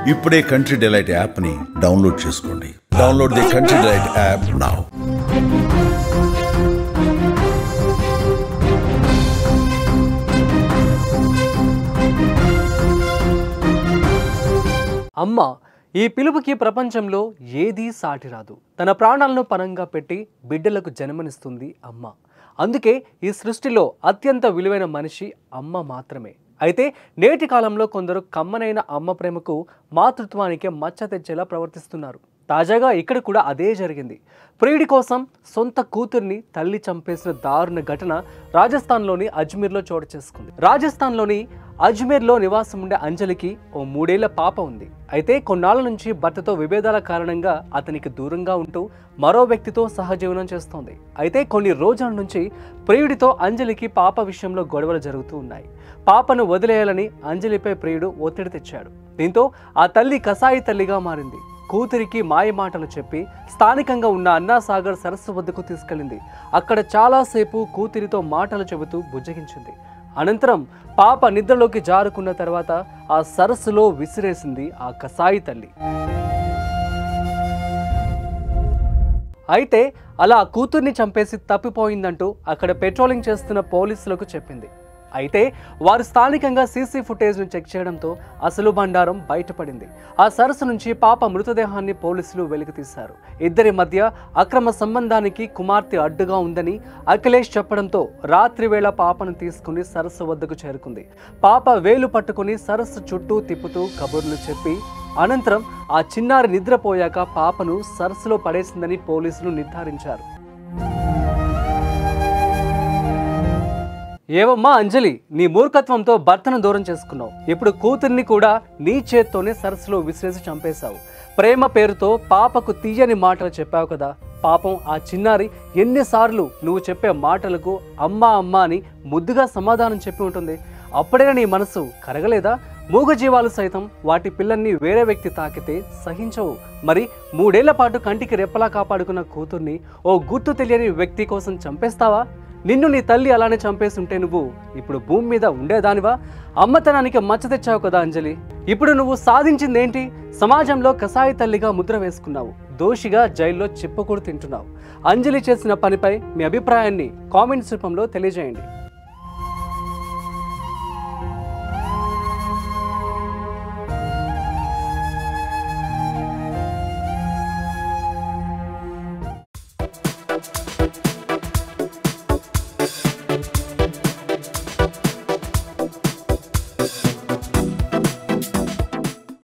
ఇప్పుడే country delight యాప్ని download చేసుకోండి. Download the country delight app now. అమ్మ ఈ పిలుపుకి ప్రపంచంలో ఏదీ సాటి రాదు. తన ప్రాణాలను పణంగా పెట్టి బిడ్డలకు జన్మనిస్తుంది అమ్మ. అందుకే ఈ సృష్టిలో అత్యంత విలువైన మనిషి అమ్మ మాత్రమే. అయితే నేటి కాలంలో కొందరు కమ్మనైన అమ్మ ప్రేమకు మాతృత్వానికి మచ్చ తెచ్చేలా ప్రవర్తిస్తున్నారు. తాజాగా ఇక్కడ కూడా అదే జరిగింది. ప్రియుడి కోసం సొంత కూతుర్ని తల్లి చంపేసిన దారుణ ఘటన రాజస్థాన్లోని అజ్మీర్లో చోటు చేసుకుంది. రాజస్థాన్లోని అజ్మీర్లో నివాసం ఉండే అంజలికి ఓ 3 ఏళ్ల పాప ఉంది. అయితే కొన్నాళ్ళ నుంచి భర్తతో విభేదాల కారణంగా అతనికి దూరంగా ఉంటూ మరో వ్యక్తితో సహజీవనం చేస్తోంది. అయితే కొన్ని రోజుల నుంచి ప్రియుడితో అంజలికి పాప విషయంలో గొడవలు జరుగుతూ ఉన్నాయి. పాపను వదిలేయాలని అంజలిపై ప్రియుడు ఒత్తిడి తెచ్చాడు. దీంతో ఆ తల్లి కసాయి తల్లిగా మారింది. కూతురికి మాయ మాటలు చెప్పి స్థానికంగా ఉన్న అన్నాసాగర్ సరస్సు వద్దకు తీసుకెళ్లింది. అక్కడ చాలాసేపు కూతురితో మాటలు చెబుతూ బుజ్జగించింది. అనంతరం పాప నిద్రలోకి జారుకున్న తర్వాత ఆ సరస్సులో విసిరేసింది ఆ కసాయి తల్లి. అయితే అలా కూతుర్ని చంపేసి తప్పిపోయిందంటూ అక్కడ పెట్రోలింగ్ చేస్తున్న పోలీసులకు చెప్పింది. అయితే వారు స్థానికంగా సీసీ ఫుటేజ్ను చెక్ చేయడంతో అసలు బండారం బయటపడింది. ఆ సరస్సు నుంచి పాప మృతదేహాన్ని పోలీసులు వెలికితీశారు. ఇద్దరి మధ్య అక్రమ సంబంధానికి కుమార్తె అడ్డుగా ఉందని అఖిలేష్ చెప్పడంతో రాత్రి వేళ పాపను తీసుకుని సరస్సు వద్దకు చేరుకుంది. పాప వేలు పట్టుకుని సరస్సు చుట్టూ తిప్పుతూ కబుర్లు చెప్పి అనంతరం ఆ చిన్నారి నిద్రపోయాక పాపను సరస్సులో పడేసిందని పోలీసులు నిర్ధారించారు. ఏవమ్మా అంజలి, నీ మూర్ఖత్వంతో భర్తను దూరం చేసుకున్నావు. ఇప్పుడు కూతుర్ని కూడా నీ చేత్తోనే సరస్సులో విసిరేసి చంపేశావు. ప్రేమ పేరుతో పాపకు తీయని మాటలు చెప్పావు కదా. పాపం ఆ చిన్నారి ఎన్నిసార్లు నువ్వు చెప్పే మాటలకు అమ్మా అమ్మా అని ముద్దుగా సమాధానం చెప్పి ఉంటుంది. అప్పుడైనా నీ మనసు కరగలేదా? మూగజీవాలు సైతం వాటి పిల్లల్ని వేరే వ్యక్తి తాకితే సహించవు. మరి 3 ఏళ్ల పాటు కంటికి రెప్పలా కాపాడుకున్న కూతుర్ని ఓ గుర్తు తెలియని వ్యక్తి కోసం చంపేస్తావా? నిన్ను నీ తల్లి అలానే చంపేసి ఉంటే నువ్వు ఇప్పుడు భూమి మీద ఉండేదానివా? అమ్మతనానికి మచ్చ తెచ్చావు కదా అంజలి. ఇప్పుడు నువ్వు సాధించిందేంటి? సమాజంలో కసాయి తల్లిగా ముద్ర వేసుకున్నావు. దోషిగా జైల్లో చిప్పకూడు తింటున్నావు. అంజలి చేసిన పనిపై మీ అభిప్రాయాన్ని కామెంట్స్ రూపంలో తెలియజేయండి.